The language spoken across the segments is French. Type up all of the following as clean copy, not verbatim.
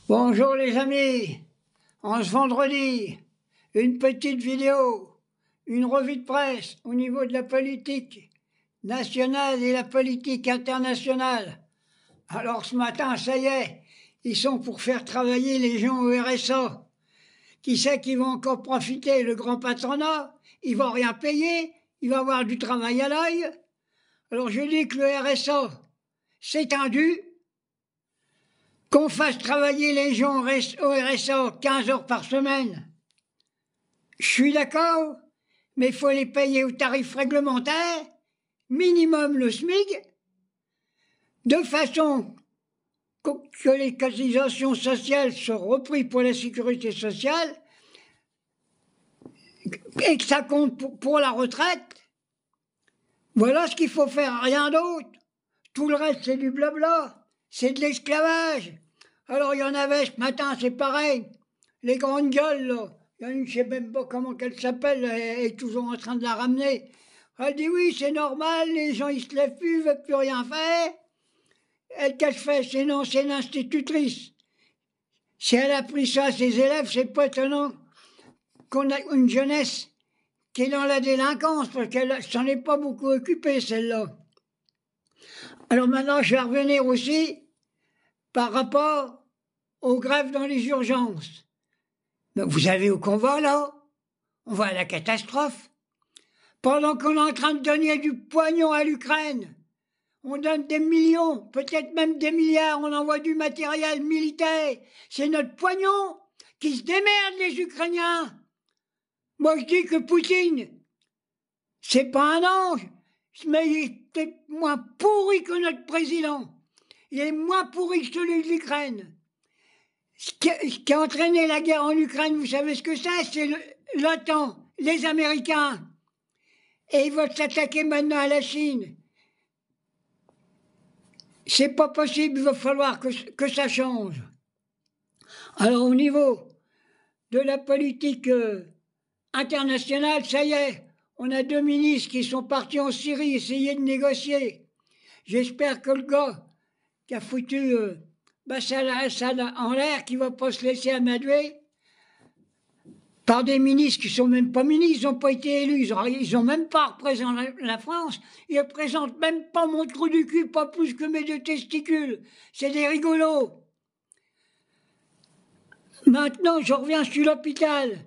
Bonjour les amis, en ce vendredi, une petite vidéo, une revue de presse au niveau de la politique nationale et la politique internationale. Alors ce matin, ça y est, ils sont pour faire travailler les gens au RSA. Qui sait qui va encore profiter? Le grand patronat, il va rien payer, il va avoir du travail à l'œil. Alors je dis que le RSA, c'est un dû. Qu'on fasse travailler les gens au RSA 15 heures par semaine, je suis d'accord, mais il faut les payer au tarif réglementaire, minimum le SMIC, de façon que les cotisations sociales soient reprises pour la sécurité sociale et que ça compte pour la retraite. Voilà ce qu'il faut faire, rien d'autre. Tout le reste, c'est du blabla. C'est de l'esclavage. Alors il y en avait ce matin, c'est pareil. Les grandes gueules, là. Il y en a une, je ne sais même pas comment elle s'appelle, elle est toujours en train de la ramener. Elle dit oui, c'est normal, les gens ils se lèvent plus, ils ne veulent plus rien faire. Elle, qu'elle fait? C'est une ancienne institutrice. Si elle a pris ça à ses élèves, c'est pas étonnant qu'on a une jeunesse qui est dans la délinquance, parce qu'elle s'en est pas beaucoup occupée, celle-là. Alors maintenant, je vais revenir aussi par rapport aux grèves dans les urgences. Vous savez où qu'on va, là? On va à la catastrophe. Pendant qu'on est en train de donner du pognon à l'Ukraine, on donne des millions, peut-être même des milliards, on envoie du matériel militaire. C'est notre pognon qui se démerde, les Ukrainiens. Moi, je dis que Poutine, c'est pas un ange, mais il est peut-être moins pourri que notre président. Il est moins pourri que celui de l'Ukraine. Ce qui a entraîné la guerre en Ukraine, vous savez ce que c'est l'OTAN, les Américains. Et ils veulent s'attaquer maintenant à la Chine. C'est pas possible, il va falloir que ça change. Alors au niveau de la politique internationale, ça y est, on a 2 ministres qui sont partis en Syrie essayer de négocier. J'espère que le gars qui a foutu Bachar al-Assad en l'air, qui ne va pas se laisser amadouer par des ministres qui ne sont même pas ministres, ils n'ont pas été élus, ils n'ont même pas représenté la France, ils ne représentent même pas mon trou du cul, pas plus que mes 2 testicules. C'est des rigolos. Maintenant, je reviens sur l'hôpital.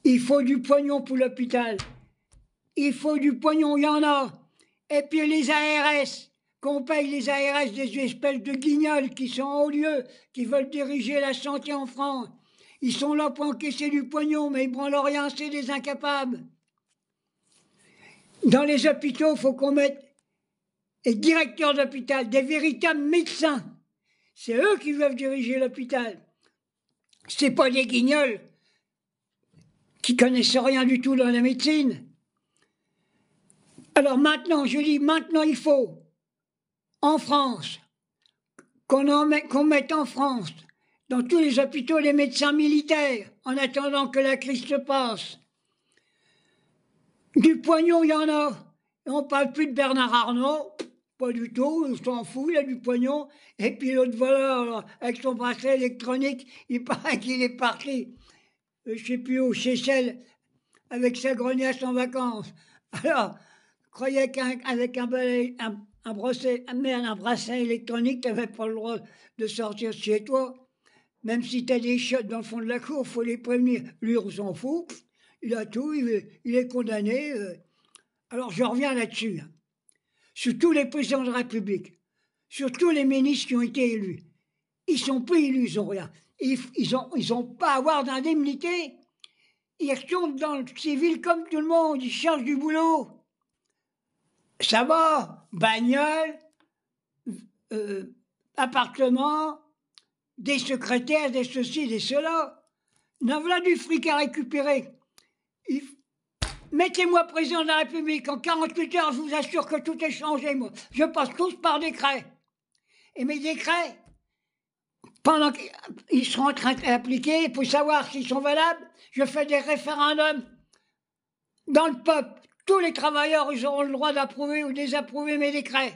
Il faut du pognon pour l'hôpital. Il faut du pognon, il y en a. Et puis les ARS, qu'on paye les ARS des espèces de guignols qui sont en haut lieu, qui veulent diriger la santé en France. Ils sont là pour encaisser du pognon, mais ils ne branlent rien, c'est des incapables. Dans les hôpitaux, il faut qu'on mette les directeurs d'hôpital, des véritables médecins. C'est eux qui doivent diriger l'hôpital. Ce n'est pas des guignols qui connaissent rien du tout dans la médecine. Alors maintenant, je dis, maintenant il faut, en France, qu'on mette en France, dans tous les hôpitaux, les médecins militaires, en attendant que la crise se passe. Du pognon, il y en a. Et on ne parle plus de Bernard Arnault, pas du tout, on s'en fout, il a du pognon. Et puis l'autre voleur, là, avec son bracelet électronique, il paraît qu'il est parti, je ne sais plus où, Seychelles, avec sa grognasse en vacances. Alors, croyais qu'avec un bracelet électronique, tu n'avais pas le droit de sortir de chez toi. Même si tu as des chiottes dans le fond de la cour, il faut les prévenir. Lui, on s'en fout. Il a tout, il est condamné. Alors, je reviens là-dessus. Sur tous les présidents de la République, sur tous les ministres qui ont été élus, ils sont pas élus, ils n'ont rien. Ils ont pas à avoir d'indemnité. Ils retournent dans le civil comme tout le monde, ils cherchent du boulot. Ça va, bagnole, appartement, des secrétaires, des ceci, des cela. Non, voilà du fric à récupérer. Mettez-moi président de la République, en 48 heures, je vous assure que tout est changé, moi. Je passe tous par décret. Et mes décrets, pendant qu'ils seront en train d'appliquer, pour savoir s'ils sont valables, je fais des référendums dans le peuple. Tous les travailleurs, ils auront le droit d'approuver ou désapprouver mes décrets.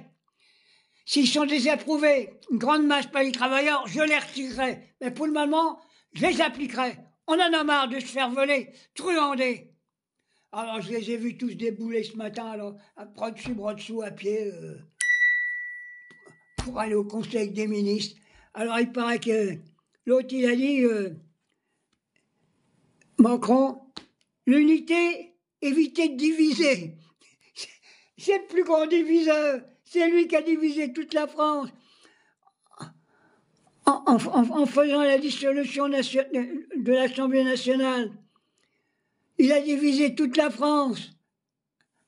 s'ils sont désapprouvés, une grande masse par les travailleurs, je les retirerai. Mais pour le moment, je les appliquerai. On en a marre de se faire voler, truander. Alors je les ai vus tous débouler ce matin, alors, bras dessous, à pied, pour aller au Conseil des ministres. Alors il paraît que l'autre, il a dit, Macron, l'unité, éviter de diviser. C'est le plus grand diviseur. C'est lui qui a divisé toute la France. En faisant la dissolution de l'Assemblée nationale, il a divisé toute la France.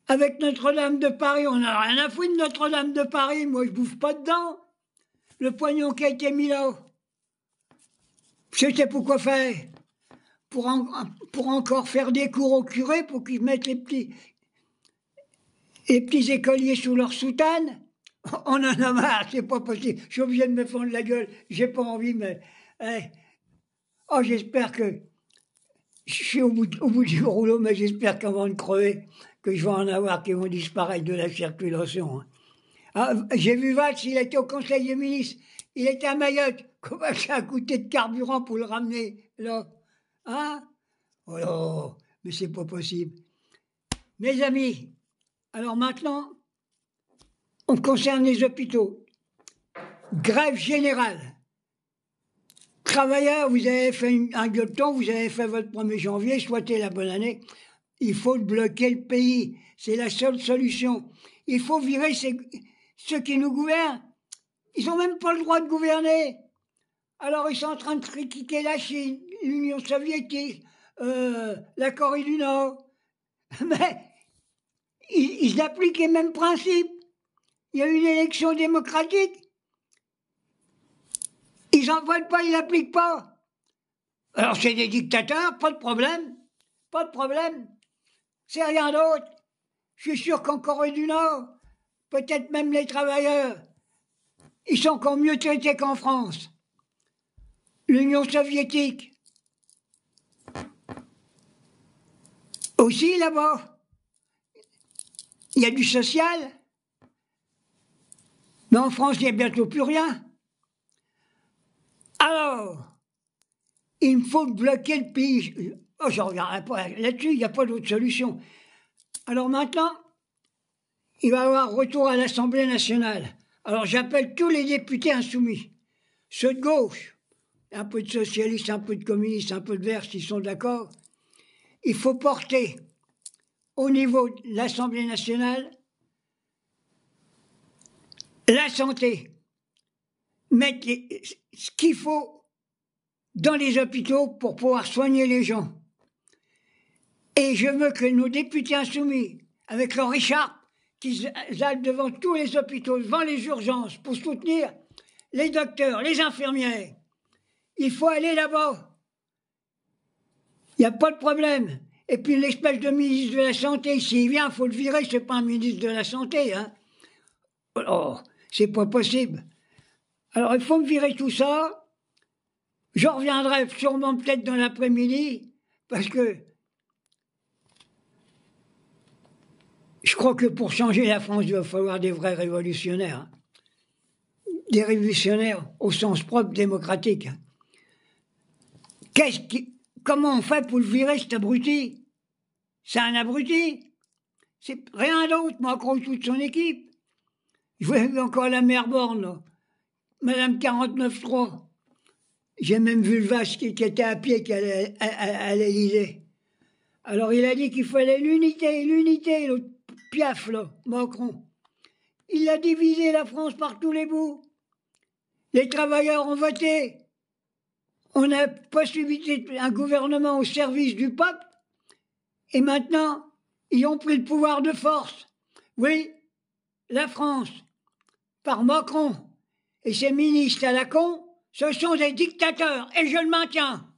Avec Notre-Dame de Paris, on n'a rien à foutre de Notre-Dame de Paris. Moi, je bouffe pas dedans. Le pognon qui a été mis là. C'était pour quoi faire? Pour encore faire des cours aux curés pour qu'ils mettent les petits écoliers sous leur soutane. On en a marre, c'est pas possible. Je suis obligé de me fendre la gueule. J'ai pas envie, mais... Oh, j'espère que... Je suis au bout du rouleau, mais j'espère qu'avant de crever, que je vais en avoir qui vont disparaître de la circulation. Ah, j'ai vu Valls, il était au Conseil des ministres. Il était à Mayotte. Comment ça a coûté de carburant pour le ramener, là? Hein? Oh là, mais c'est pas possible. Mes amis, alors maintenant, on concerne les hôpitaux. Grève générale. Travailleurs, vous avez fait un gueuleton, vous avez fait votre 1er janvier, souhaitez la bonne année. Il faut bloquer le pays. C'est la seule solution. Il faut virer ceux qui nous gouvernent. Ils n'ont même pas le droit de gouverner. Alors ils sont en train de critiquer la Chine, l'Union soviétique, la Corée du Nord. Mais ils appliquent les mêmes principes. Il y a une élection démocratique. Ils n'en veulent pas, ils n'appliquent pas. Alors c'est des dictateurs, pas de problème. Pas de problème. C'est rien d'autre. Je suis sûr qu'en Corée du Nord, peut-être même les travailleurs, ils sont encore mieux traités qu'en France. L'Union soviétique, aussi là-bas, il y a du social. Mais en France, il n'y a bientôt plus rien. Alors, il me faut bloquer le pays. Oh, je ne reviendrai pas là-dessus, il n'y a pas d'autre solution. Alors maintenant, il va y avoir retour à l'Assemblée nationale. Alors j'appelle tous les députés insoumis, ceux de gauche, un peu de socialistes, un peu de communistes, un peu de verts, s'ils sont d'accord. Il faut porter au niveau de l'Assemblée nationale la santé, mettre ce qu'il faut dans les hôpitaux pour pouvoir soigner les gens. Et je veux que nos députés insoumis, avec leur écharpe, qu'ils aillent devant tous les hôpitaux, devant les urgences, pour soutenir les docteurs, les infirmières. Il faut aller là-bas. Il n'y a pas de problème. Et puis l'espèce de ministre de la Santé, s'il vient, il faut le virer, c'est pas un ministre de la Santé. Hein. Oh, c'est pas possible. Alors il faut me virer tout ça. Je reviendrai sûrement peut-être dans l'après-midi, parce que je crois que pour changer la France, il va falloir des vrais révolutionnaires. Hein. Des révolutionnaires au sens propre démocratique. Hein. Comment on fait pour le virer, cet abruti? C'est un abruti. C'est rien d'autre, Macron et toute son équipe. Je vois encore la maire Borne, là. Madame 49.3. J'ai même vu le vache qui était à pied qui allait à l'Élysée. Alors il a dit qu'il fallait l'unité, l'autre piaf, là, Macron. Il a divisé la France par tous les bouts. Les travailleurs ont voté. On a possibilité un gouvernement au service du peuple. Et maintenant, ils ont pris le pouvoir de force. Oui, la France, par Macron et ses ministres à la con, ce sont des dictateurs, et je le maintiens.